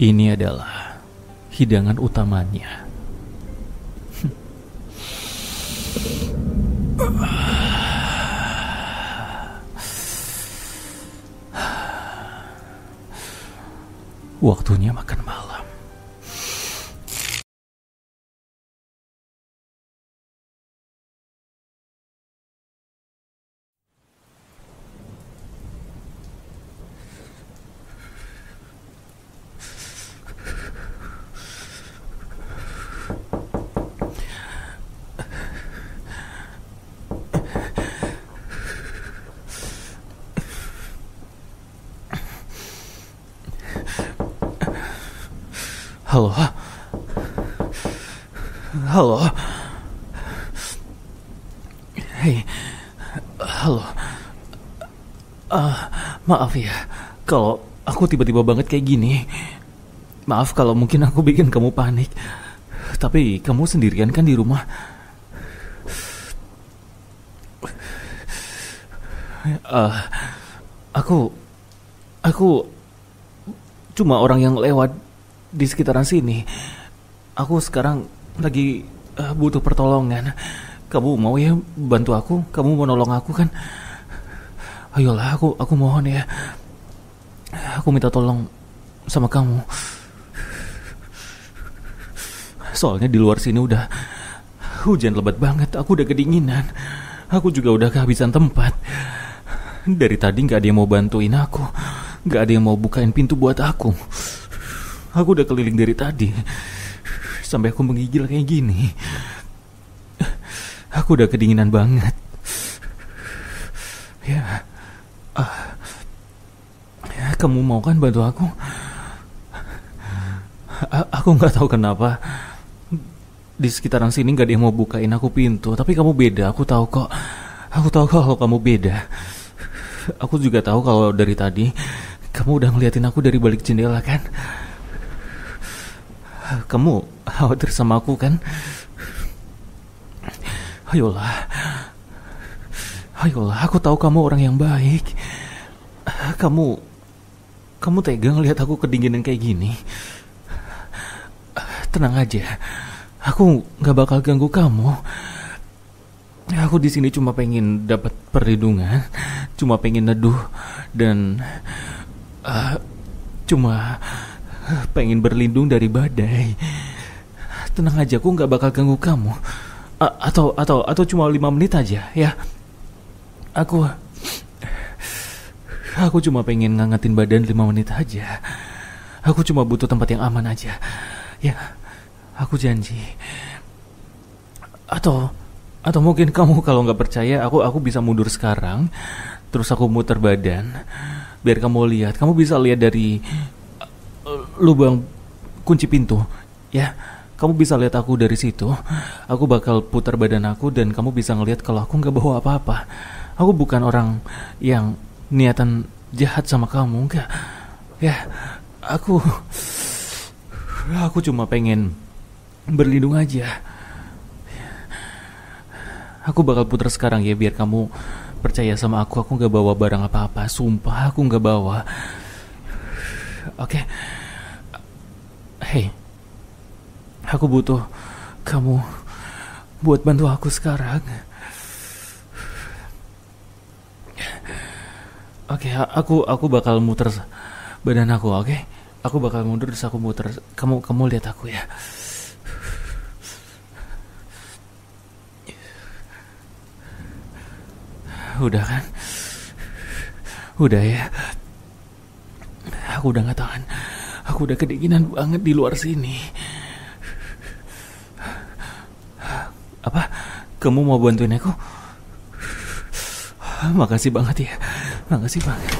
Ini adalah hidangan utamanya. Waktunya makan malam. Halo? Halo? Hei, halo. Maaf ya, kalau aku tiba-tiba banget kayak gini. Maaf kalau mungkin aku bikin kamu panik. Tapi kamu sendirian kan di rumah? Aku cuma orang yang lewat di sekitaran sini. Aku sekarang lagi butuh pertolongan. Kamu mau ya bantu aku? Kamu mau nolong aku kan? Ayolah, aku mohon ya. Aku minta tolong sama kamu. Soalnya di luar sini udah hujan lebat banget. Aku udah kedinginan. Aku juga udah kehabisan tempat. Dari tadi gak ada yang mau bantuin aku. Gak ada yang mau bukain pintu buat aku. Aku udah keliling dari tadi sampai aku menggigil kayak gini. Aku udah kedinginan banget. Ya, kamu mau kan bantu aku? Aku nggak tahu kenapa di sekitaran sini nggak ada yang mau bukain aku pintu. Tapi kamu beda. Aku tahu kok. Aku tahu kalau kamu beda. Aku juga tahu kalau dari tadi kamu udah ngeliatin aku dari balik jendela kan? Kamu khawatir sama aku kan? Ayolah, aku tahu kamu orang yang baik. Kamu tega ngelihat aku kedinginan kayak gini. Tenang aja, aku nggak bakal ganggu kamu. Aku di sini cuma pengen dapat perlindungan, cuma pengen neduh dan cuma pengen berlindung dari badai. Tenang aja, aku nggak bakal ganggu kamu. Atau cuma 5 menit aja ya. Aku cuma pengen ngangetin badan 5 menit aja. Aku cuma butuh tempat yang aman aja. Ya, aku janji. Atau mungkin kamu kalau nggak percaya, aku bisa mundur sekarang. Terus aku muter badan biar kamu lihat. Kamu bisa lihat dari lubang kunci pintu, ya. Kamu bisa lihat aku dari situ. Aku bakal putar badan aku dan kamu bisa ngelihat kalau aku nggak bawa apa-apa. Aku bukan orang yang niatan jahat sama kamu, enggak. Ya, aku cuma pengen berlindung aja. Aku bakal putar sekarang ya biar kamu percaya sama aku. Aku nggak bawa barang apa-apa. Sumpah aku nggak bawa. Oke. Hei, aku butuh kamu buat bantu aku sekarang. Oke, aku bakal muter badan aku, oke? Aku bakal mundur terus aku muter. Kamu lihat aku ya. Udah kan? Udah ya. Aku udah nggak tahan. Aku udah kedinginan banget di luar sini. Apa? Kamu mau bantuin aku? Makasih banget ya. Makasih banget.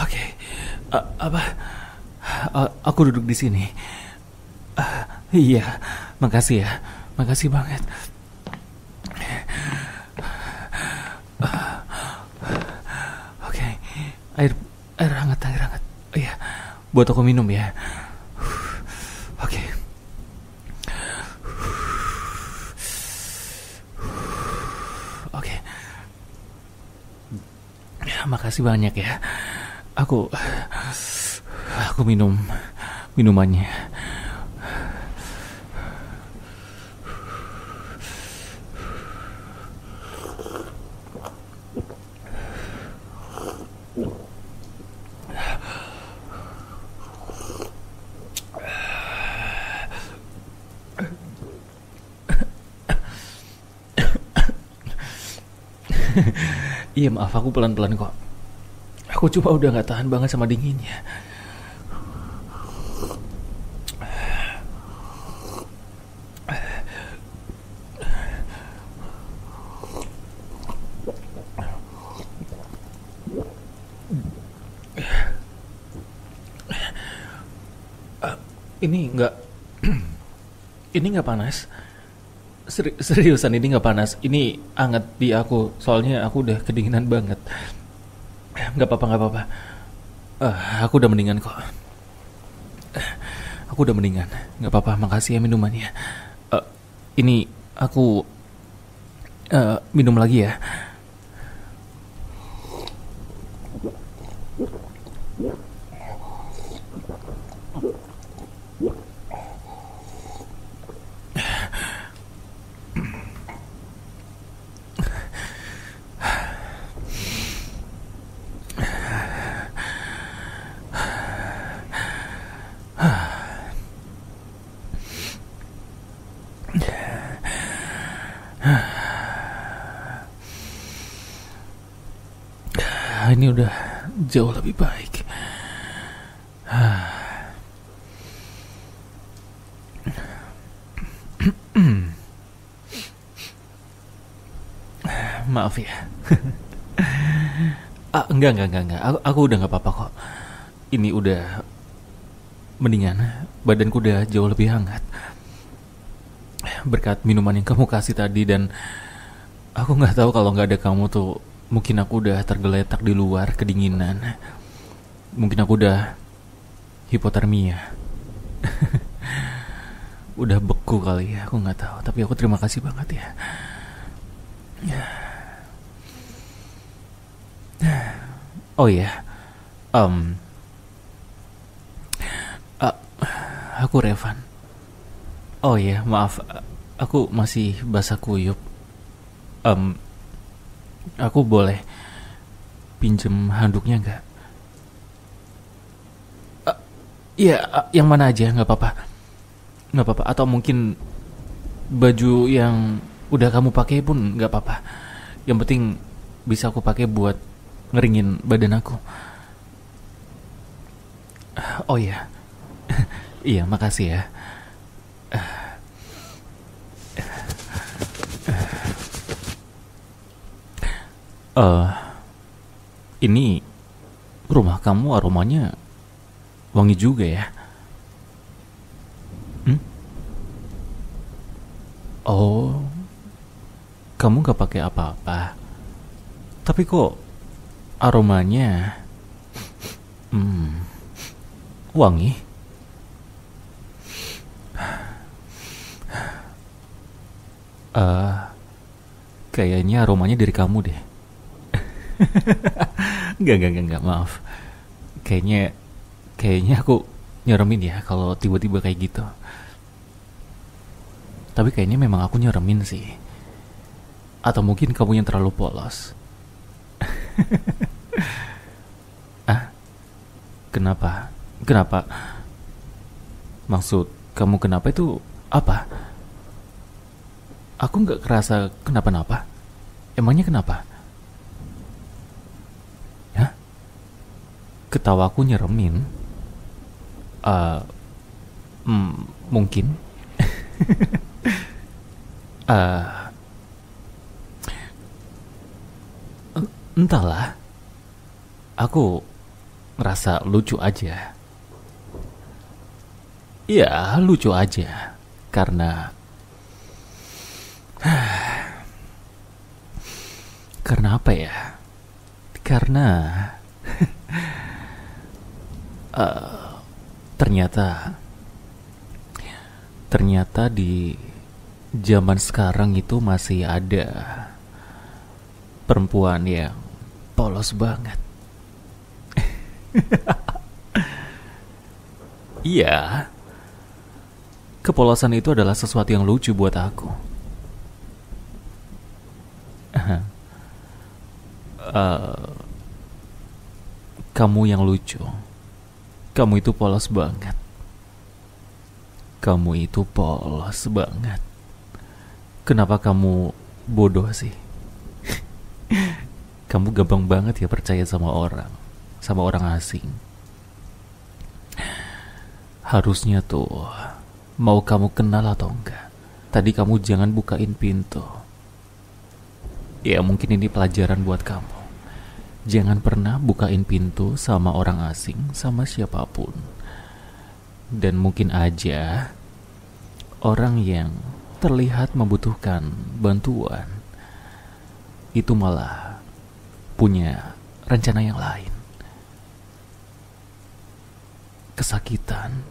Oke. Apa? Aku duduk di sini. Iya. Makasih ya. Makasih banget. Oke. Air hangat. Iya. Buat aku minum ya. Oke. Oke. Makasih banyak ya. Aku Aku minum minumannya. Iya maaf, aku pelan-pelan kok. Aku cuma udah gak tahan banget sama dinginnya. Ini nggak ini nggak panas. Seriusan ini nggak panas. Ini anget di aku. Soalnya aku udah kedinginan banget. Nggak apa-apa, nggak apa-apa. Aku udah mendingan kok. Aku udah mendingan. Nggak apa-apa. Makasih ya minumannya. Ini aku minum lagi ya. Ini udah jauh lebih baik. Maaf ya. Enggak. Aku udah nggak apa-apa kok. Ini udah mendingan. Badanku udah jauh lebih hangat berkat minuman yang kamu kasih tadi. Dan aku nggak tahu kalau nggak ada kamu tuh mungkin aku udah tergeletak di luar kedinginan. Mungkin aku udah hipotermia. Udah beku kali ya, aku nggak tahu. Tapi aku terima kasih banget ya. Oh ya, aku Revan. Oh ya, maaf, aku masih basah kuyup. Aku boleh pinjem handuknya nggak? Iya, yang mana aja, nggak apa-apa. Nggak apa-apa. Atau mungkin baju yang udah kamu pakai pun nggak apa-apa. Yang penting bisa aku pakai buat ngeringin badan aku. Oh iya, iya, makasih ya. Ini rumah kamu aromanya wangi juga ya? Oh, kamu gak pakai apa-apa. Tapi kok aromanya wangi? Kayaknya aromanya dari kamu deh. Enggak, maaf. Kayaknya aku nyeremin ya kalau tiba-tiba kayak gitu. Tapi kayaknya memang aku nyeremin sih. Atau mungkin kamu yang terlalu polos. Kenapa? Kenapa? Maksud kamu kenapa itu apa? Aku gak kerasa kenapa-napa. Emangnya kenapa? Ketawaku nyeremin. Mungkin. Entahlah. Aku ngerasa lucu aja. Ya, lucu aja. Karena apa ya? Karena ternyata di zaman sekarang itu masih ada perempuan yang polos banget. Iya, kepolosan itu adalah sesuatu yang lucu buat aku. Eh, kamu yang lucu. Kamu itu polos banget. Kamu itu polos banget. Kenapa kamu bodoh sih? Kamu gampang banget ya percaya sama orang asing. Harusnya tuh, mau kamu kenal atau enggak, tadi kamu jangan bukain pintu. Ya mungkin ini pelajaran buat kamu. Jangan pernah bukain pintu sama orang asing, sama siapapun. Dan mungkin aja orang yang terlihat membutuhkan bantuan itu malah punya rencana yang lain. Kesakitan,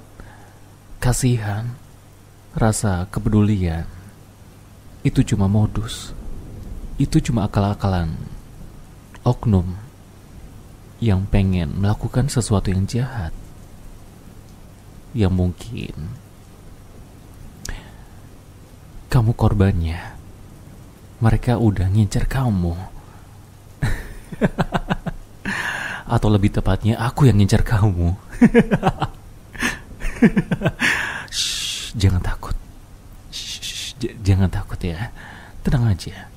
kasihan, rasa kepedulian itu cuma modus. Itu cuma akal-akalan oknum yang pengen melakukan sesuatu yang jahat, yang mungkin kamu korbannya. Mereka udah ngincer kamu. Atau lebih tepatnya aku yang ngincer kamu. Shh, jangan takut. Shh, jangan takut ya. Tenang aja.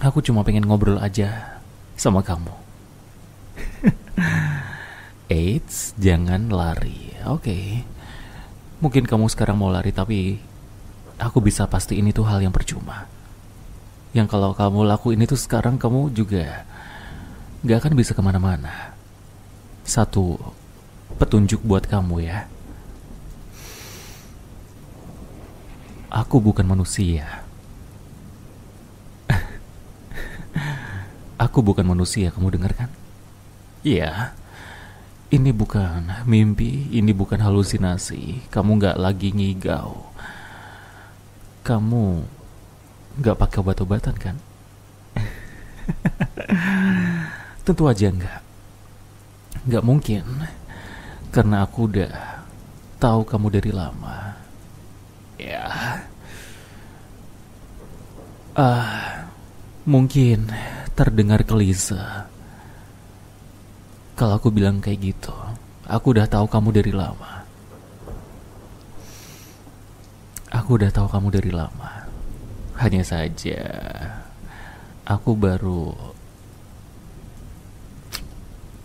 Aku cuma pengen ngobrol aja sama kamu. Eits, jangan lari. Oke. Mungkin kamu sekarang mau lari, tapi aku bisa pastiin itu hal yang percuma. Yang kalau kamu lakuin itu sekarang, kamu juga gak akan bisa kemana-mana. Satu petunjuk buat kamu ya. Aku bukan manusia. Aku bukan manusia, kamu dengar kan? Iya. Ini bukan mimpi, ini bukan halusinasi. Kamu gak lagi ngigau. Kamu gak pakai obat-obatan kan? Tentu aja enggak. Gak mungkin. Karena aku udah tahu kamu dari lama. Ya. Mungkin terdengar klise kalau aku bilang kayak gitu. Aku udah tahu kamu dari lama. Aku udah tahu kamu dari lama. Hanya saja aku baru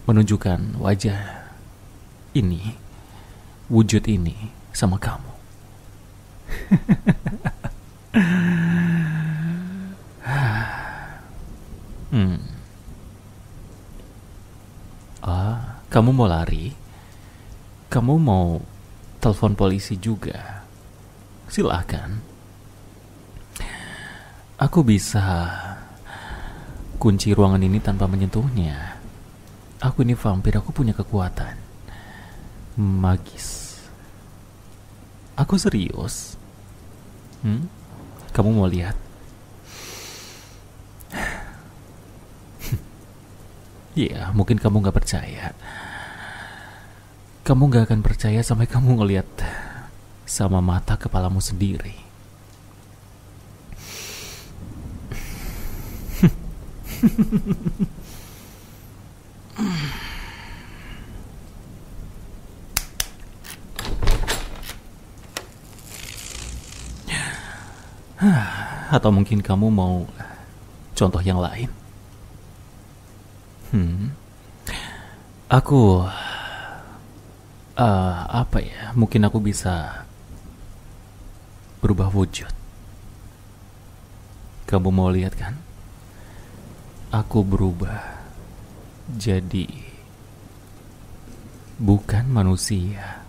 menunjukkan wajah ini, wujud ini sama kamu. Kamu mau lari? Kamu mau telepon polisi juga? Silahkan. Aku bisa kunci ruangan ini tanpa menyentuhnya. Aku ini vampir, aku punya kekuatan magis. Aku serius. Kamu mau lihat? Ya, mungkin kamu gak percaya. Kamu gak akan percaya sampai kamu ngelihat sama mata kepalamu sendiri. Atau mungkin kamu mau contoh yang lain? Aku apa ya? Mungkin aku bisa berubah wujud. Kamu mau lihat kan? Aku berubah jadi bukan manusia.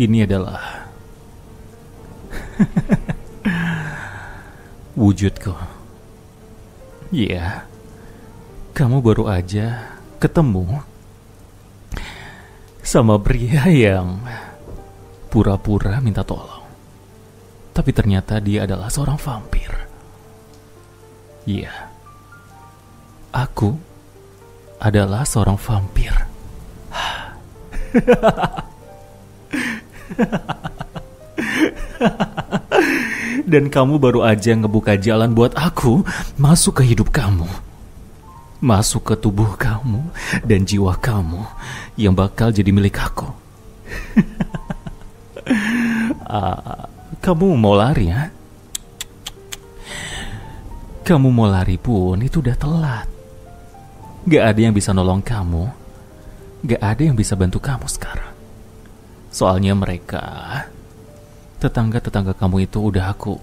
Ini adalah wujudku. Iya, kamu baru aja ketemu sama pria yang pura-pura minta tolong. Tapi ternyata dia adalah seorang vampir. Iya, aku adalah seorang vampir. Dan kamu baru aja ngebuka jalan buat aku masuk ke hidup kamu, masuk ke tubuh kamu dan jiwa kamu yang bakal jadi milik aku. Kamu mau lari ya? Kamu mau lari pun itu udah telat. Gak ada yang bisa nolong kamu, gak ada yang bisa bantu kamu sekarang. Soalnya mereka, tetangga-tetangga kamu itu udah aku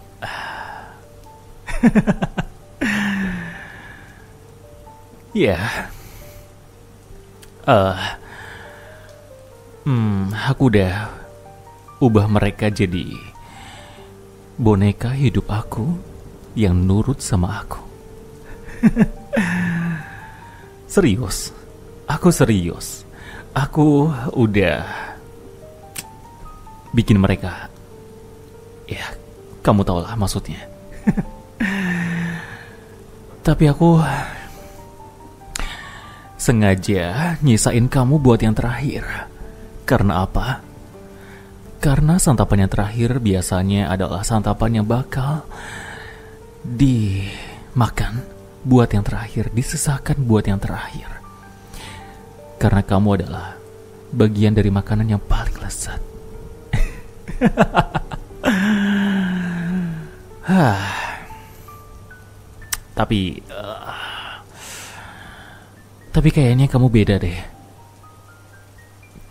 ya, aku udah ubah mereka jadi boneka hidup aku yang nurut sama aku. Serius, aku serius. Aku udah bikin mereka, ya, kamu tau lah maksudnya. Tapi aku sengaja nyisain kamu buat yang terakhir. Karena apa? Karena santapan yang terakhir biasanya adalah santapan yang bakal dimakan buat yang terakhir, disisakan buat yang terakhir. Karena kamu adalah bagian dari makanan yang paling lezat. Tapi kayaknya kamu beda deh.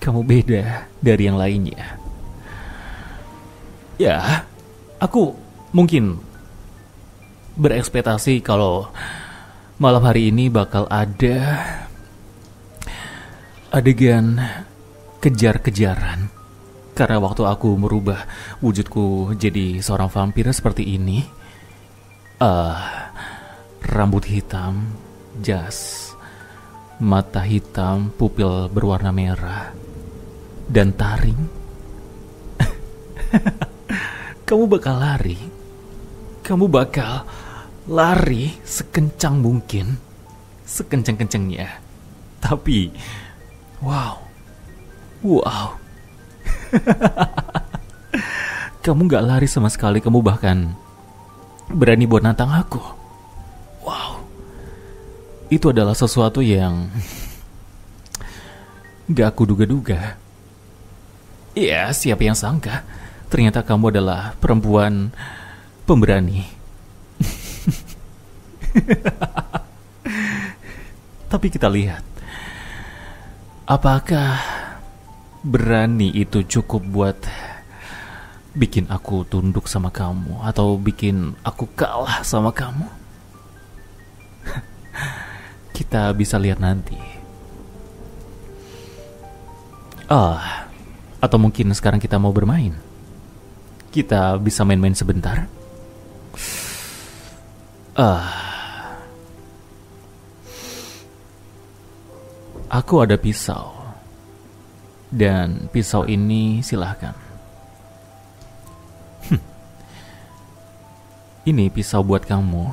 Kamu beda dari yang lainnya. Ya, aku mungkin berekspektasi kalau malam hari ini bakal ada adegan kejar-kejaran. Karena waktu aku merubah wujudku jadi seorang vampir seperti ini, rambut hitam, jas, mata hitam, pupil berwarna merah, dan taring. Kamu bakal lari. Kamu bakal lari sekencang mungkin, sekencang-kencangnya. Tapi, wow. Kamu gak lari sama sekali. Kamu bahkan berani buat nantang aku. Wow. Itu adalah sesuatu yang gak aku duga-duga. Iya, siapa yang sangka ternyata kamu adalah perempuan pemberani. Tapi kita lihat, apakah berani itu cukup buat bikin aku tunduk sama kamu, atau bikin aku kalah sama kamu? Kita bisa lihat nanti. Atau mungkin sekarang kita mau bermain. Kita bisa main-main sebentar. Aku ada pisau. Dan pisau ini silahkan. Ini pisau buat kamu.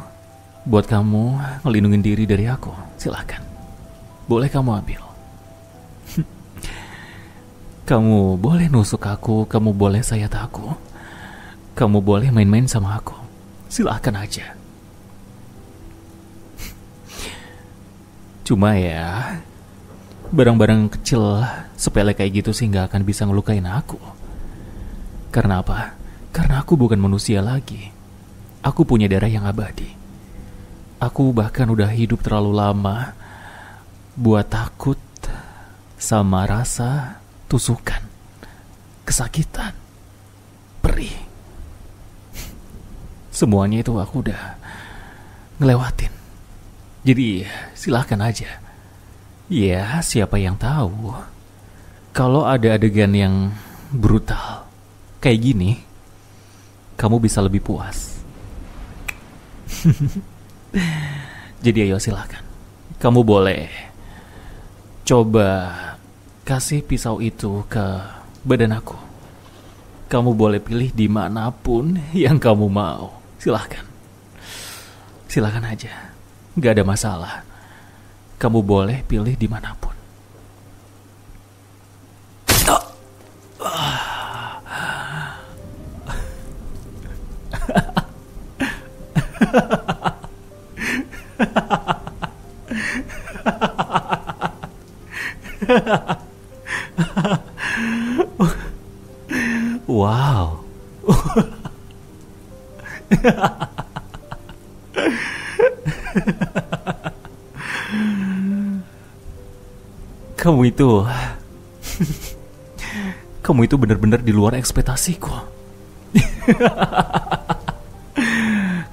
Buat kamu ngelindungin diri dari aku. Silahkan. Boleh kamu ambil. Kamu boleh nusuk aku. Kamu boleh sayat aku. Kamu boleh main-main sama aku. Silahkan aja. Cuma ya, barang-barang kecil sepele kayak gitu sih gak akan bisa ngelukain aku. Karena apa? Karena aku bukan manusia lagi. Aku punya darah yang abadi. Aku bahkan udah hidup terlalu lama buat takut sama rasa tusukan, kesakitan, perih. Semuanya itu aku udah ngelewatin. Jadi silahkan aja. Ya, siapa yang tahu kalau ada adegan yang brutal kayak gini, kamu bisa lebih puas. Jadi ayo silakan. Kamu boleh coba kasih pisau itu ke badan aku. Kamu boleh pilih dimanapun yang kamu mau. Silahkan. Silahkan aja. Gak ada masalah. Kamu boleh pilih dimanapun. Wow. Kamu itu benar-benar di luar ekspektasiku.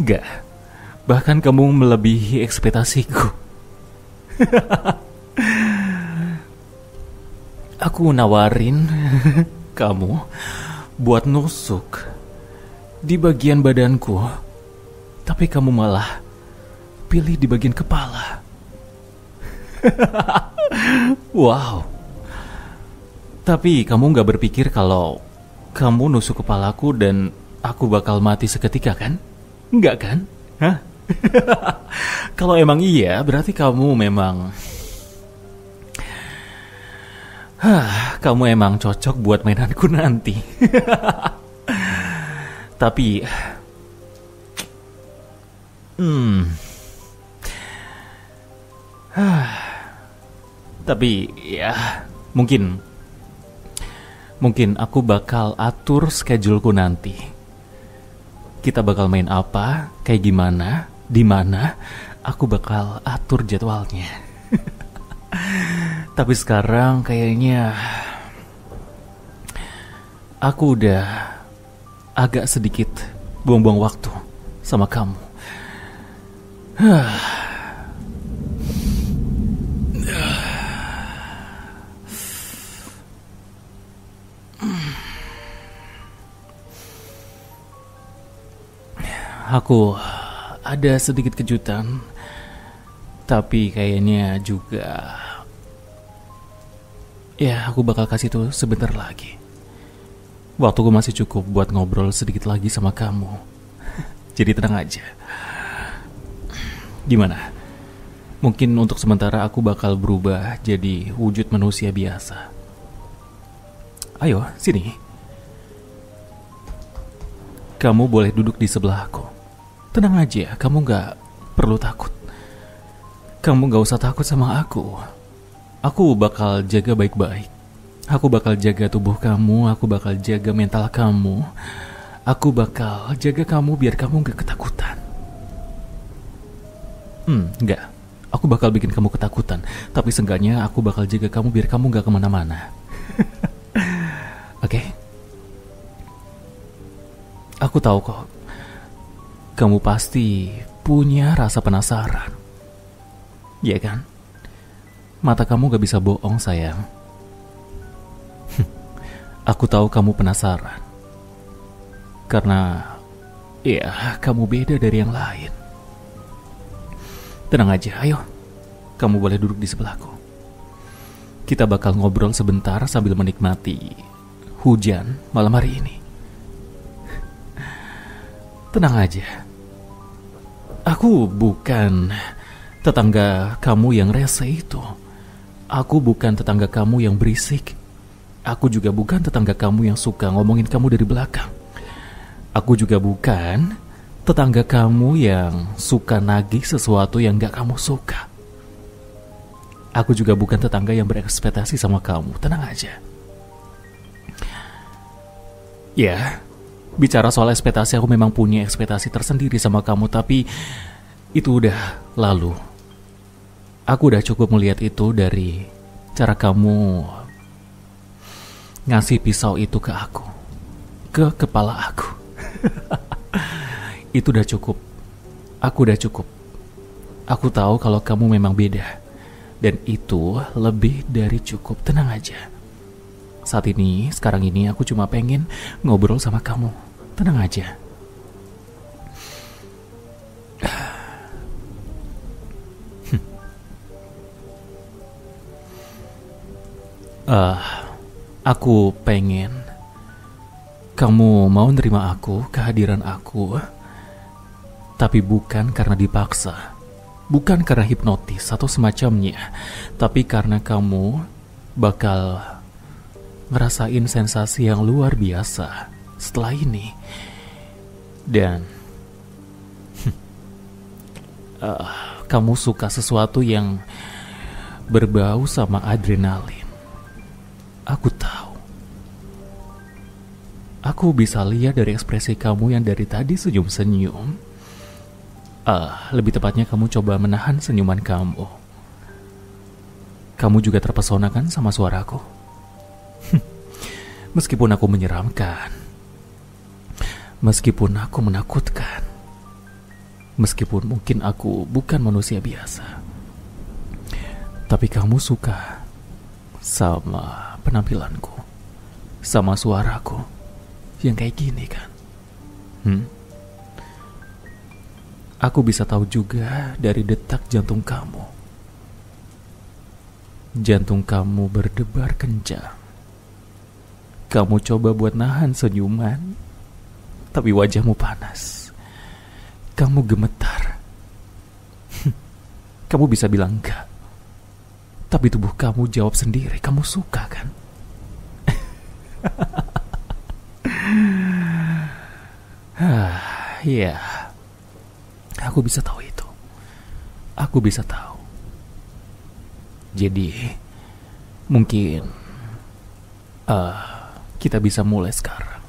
Gak, bahkan kamu melebihi ekspektasiku. Aku nawarin kamu buat nusuk di bagian badanku, tapi kamu malah pilih di bagian kepala. Wow. Tapi kamu gak berpikir kalau kamu nusuk kepalaku dan aku bakal mati seketika kan? Enggak kan? Hah? Kalau emang iya, berarti kamu memang kamu emang cocok buat mainanku nanti. Tapi tapi ya mungkin aku bakal atur scheduleku nanti. Kita bakal main apa, kayak gimana, di mana, aku bakal atur jadwalnya. Tapi sekarang kayaknya aku udah agak sedikit buang-buang waktu sama kamu. Aku ada sedikit kejutan, tapi kayaknya juga ya aku bakal kasih itu sebentar lagi. Waktuku masih cukup buat ngobrol sedikit lagi sama kamu. Jadi tenang aja. Gimana? Mungkin untuk sementara aku bakal berubah jadi wujud manusia biasa. Ayo, sini. Kamu boleh duduk di sebelahku. Tenang aja, kamu gak perlu takut. Kamu gak usah takut sama aku. Aku bakal jaga baik-baik. Aku bakal jaga tubuh kamu, aku bakal jaga mental kamu. Aku bakal jaga kamu biar kamu gak ketakutan. Enggak. Aku bakal bikin kamu ketakutan. Tapi seenggaknya aku bakal jaga kamu biar kamu gak kemana-mana. Oke? Aku tahu kok. Kamu pasti punya rasa penasaran. Iya kan? Mata kamu gak bisa bohong, sayang. Aku tahu kamu penasaran. Karena, ya, kamu beda dari yang lain. Tenang aja, ayo. Kamu boleh duduk di sebelahku. Kita bakal ngobrol sebentar sambil menikmati hujan malam hari ini. Tenang aja. Aku bukan tetangga kamu yang rese itu. Aku bukan tetangga kamu yang berisik. Aku juga bukan tetangga kamu yang suka ngomongin kamu dari belakang. Aku juga bukan tetangga kamu yang suka nagih sesuatu yang gak kamu suka. Aku juga bukan tetangga yang berekspektasi sama kamu. Tenang aja. Ya, bicara soal ekspektasi, aku memang punya ekspektasi tersendiri sama kamu. Tapi itu udah lalu. Aku udah cukup melihat itu dari cara kamu ngasih pisau itu ke aku, ke kepala aku. Itu udah cukup. Aku udah cukup. Aku tahu kalau kamu memang beda. Dan itu lebih dari cukup. Tenang aja. Saat ini, sekarang ini aku cuma pengen ngobrol sama kamu. Tenang aja. Aku pengen kamu mau nerima aku, kehadiran aku, tapi bukan karena dipaksa, bukan karena hipnotis atau semacamnya, tapi karena kamu bakal ngerasain sensasi yang luar biasa setelah ini. Dan kamu suka sesuatu yang berbau sama adrenalin. Aku tahu. Aku bisa lihat dari ekspresi kamu yang dari tadi senyum-senyum. Lebih tepatnya kamu coba menahan senyuman kamu. Kamu juga terpesona kan sama suaraku? Meskipun aku menyeramkan, meskipun aku menakutkan, meskipun mungkin aku bukan manusia biasa, tapi kamu suka sama penampilanku, sama suaraku yang kayak gini kan? Aku bisa tahu juga dari detak jantung kamu. Jantung kamu berdebar kencang. Kamu coba buat nahan senyuman, tapi wajahmu panas. Kamu gemetar. Kamu bisa bilang enggak, tapi tubuh kamu jawab sendiri, kamu suka kan? Iya, aku bisa tahu itu. Aku bisa tahu. Jadi, mungkin kita bisa mulai sekarang.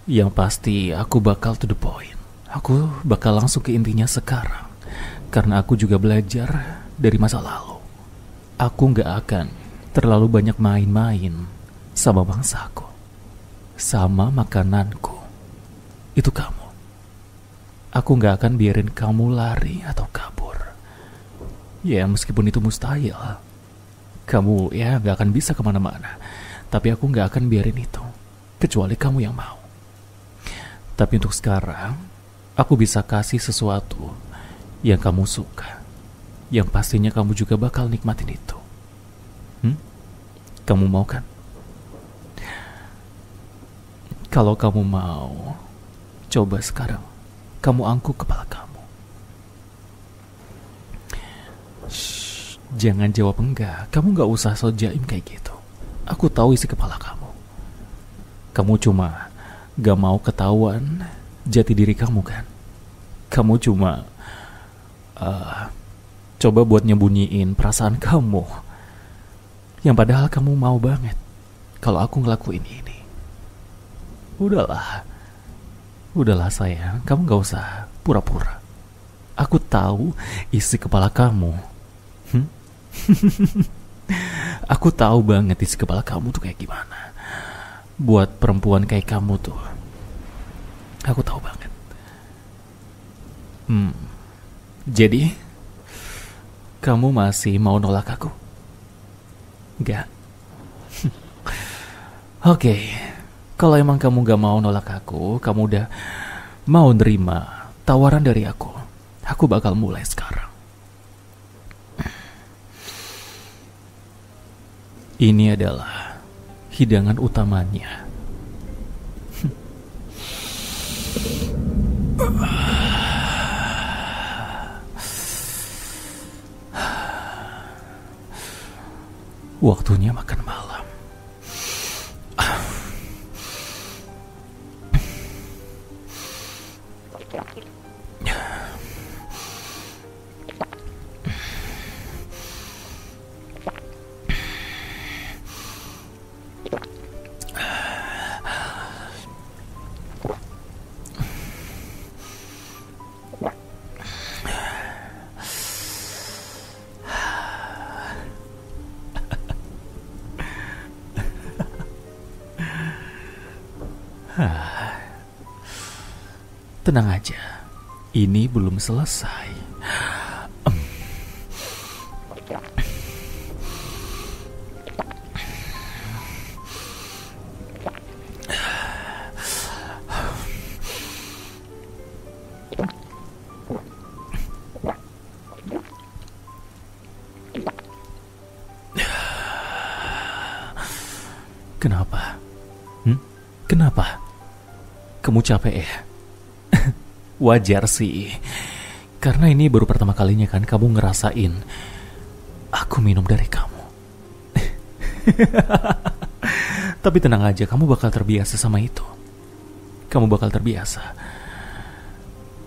Yang pasti aku bakal to the point. Aku bakal langsung ke intinya sekarang. Karena aku juga belajar dari masa lalu. Aku gak akan terlalu banyak main-main sama bangsaku, sama makananku. Itu kamu. Aku gak akan biarin kamu lari atau kabur. Ya meskipun itu mustahil. Kamu ya gak akan bisa kemana-mana. Tapi aku gak akan biarin itu, kecuali kamu yang mau. Tapi untuk sekarang, aku bisa kasih sesuatu yang kamu suka, yang pastinya kamu juga bakal nikmatin itu. Kamu mau kan? Kalau kamu mau, coba sekarang kamu angkuk kepala kamu. Shh, jangan jawab enggak. Kamu gak usah so jaim kayak gitu. Aku tahu isi kepala kamu. Kamu cuma gak mau ketahuan jati diri kamu kan? Kamu cuma coba buat nyembunyiin perasaan kamu, yang padahal kamu mau banget kalau aku ngelakuin ini. Udahlah sayang, kamu gak usah pura-pura. Aku tahu isi kepala kamu. Aku tahu banget isi kepala kamu tuh kayak gimana. Buat perempuan kayak kamu tuh, aku tahu banget. Jadi, kamu masih mau nolak aku? Enggak? Oke. Kalau emang kamu gak mau nolak aku, kamu udah mau nerima tawaran dari aku bakal mulai sekarang. Ini adalah hidangan utamanya. Waktunya makan malam. Tenang aja, ini belum selesai. Kamu capek ya? Wajar sih. Karena ini baru pertama kalinya kan kamu ngerasain aku minum dari kamu. Tapi tenang aja, kamu bakal terbiasa sama itu. Kamu bakal terbiasa.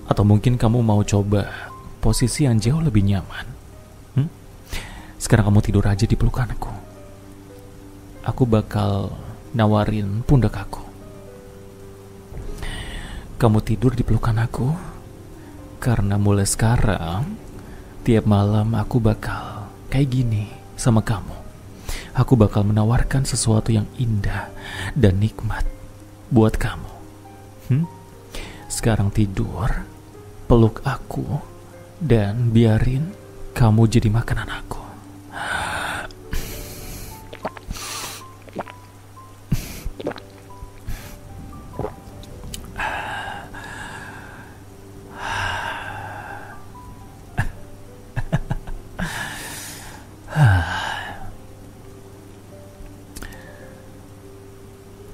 Atau mungkin kamu mau coba posisi yang jauh lebih nyaman. Sekarang kamu tidur aja di pelukanku. Aku bakal nawarin pundak aku. Kamu tidur di pelukan aku. Karena mulai sekarang, tiap malam aku bakal kayak gini sama kamu. Aku bakal menawarkan sesuatu yang indah dan nikmat buat kamu. Sekarang tidur, peluk aku, dan biarin kamu jadi makanan aku.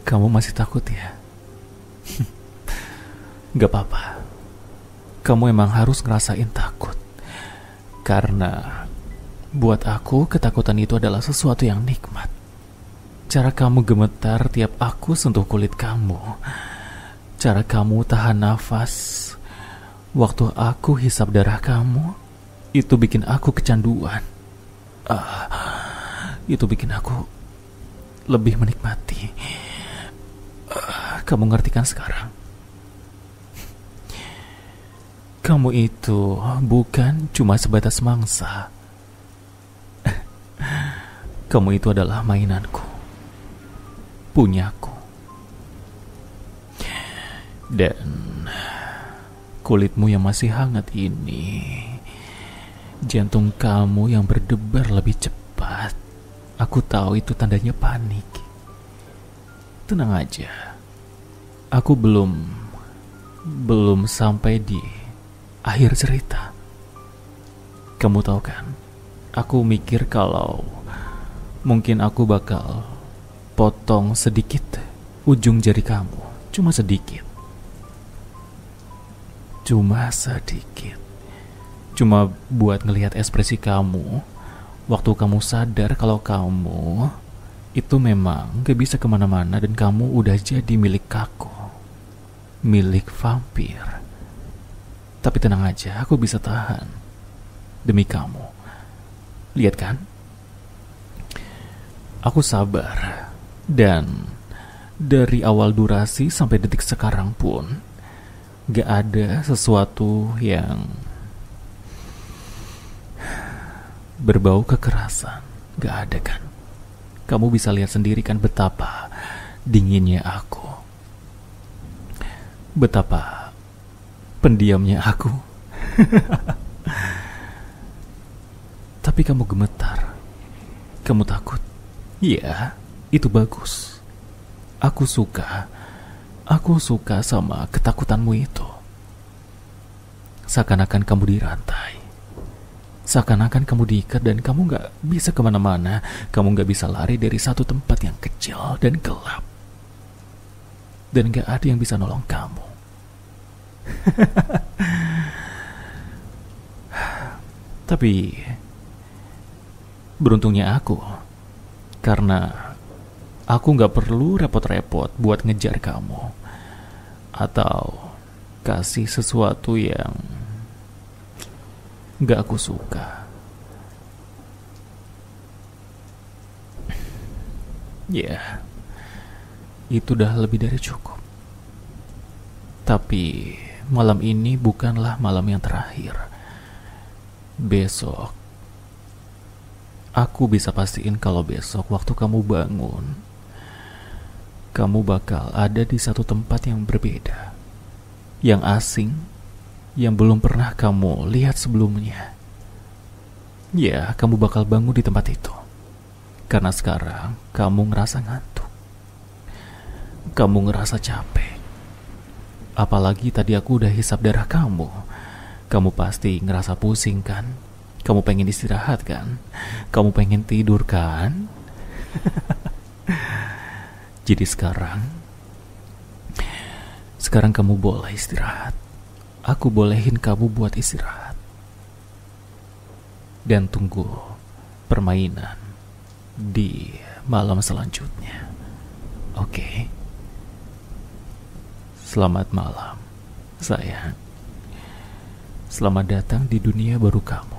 Kamu masih takut ya? Gak apa-apa. Kamu emang harus ngerasain takut. Karena buat aku ketakutan itu adalah sesuatu yang nikmat. Cara kamu gemetar tiap aku sentuh kulit kamu. Cara kamu tahan nafas waktu aku hisap darah kamu. Itu bikin aku kecanduan. Itu bikin aku lebih menikmati. Kamu ngerti kan sekarang? Kamu itu bukan cuma sebatas mangsa. Kamu itu adalah mainanku, punyaku. Dan kulitmu yang masih hangat ini, jantung kamu yang berdebar lebih cepat. Aku tahu itu tandanya panik. Tenang aja. Aku belum sampai di akhir cerita. Kamu tahu kan? Aku mikir kalau mungkin aku bakal potong sedikit ujung jari kamu. Cuma sedikit. Cuma buat ngelihat ekspresi kamu waktu kamu sadar kalau kamu itu memang gak bisa kemana-mana dan kamu udah jadi milik aku. Milik vampir. Tapi tenang aja, aku bisa tahan demi kamu. Lihat kan? Aku sabar. Dan dari awal durasi sampai detik sekarang pun gak ada sesuatu yang berbau kekerasan. Gak ada kan? Kamu bisa lihat sendiri kan betapa dinginnya aku. Betapa pendiamnya aku. Tapi kamu gemetar. Kamu takut. Iya, itu bagus. Aku suka sama ketakutanmu itu. Seakan-akan kamu dirantai. Seakan-akan kamu diikat dan kamu gak bisa kemana-mana. Kamu gak bisa lari dari satu tempat yang kecil dan gelap. Dan gak ada yang bisa nolong kamu. Tapi beruntungnya aku, karena aku gak perlu repot-repot buat ngejar kamu atau kasih sesuatu yang gak aku suka. Ya, itu udah lebih dari cukup. Tapi malam ini bukanlah malam yang terakhir. Besok, aku bisa pastiin kalau besok waktu kamu bangun, kamu bakal ada di satu tempat yang berbeda, yang asing, yang belum pernah kamu lihat sebelumnya. Ya, kamu bakal bangun di tempat itu. Karena sekarang kamu ngerasa ngantuk. Kamu ngerasa capek. Apalagi tadi aku udah hisap darah kamu. Kamu pasti ngerasa pusing kan? Kamu pengen istirahat kan? Kamu pengen tidur kan? Jadi sekarang Sekarang kamu boleh istirahat. Aku bolehin kamu buat istirahat. Dan tunggu permainan di malam selanjutnya. Oke? Selamat malam, sayang. Selamat datang di dunia baru kamu.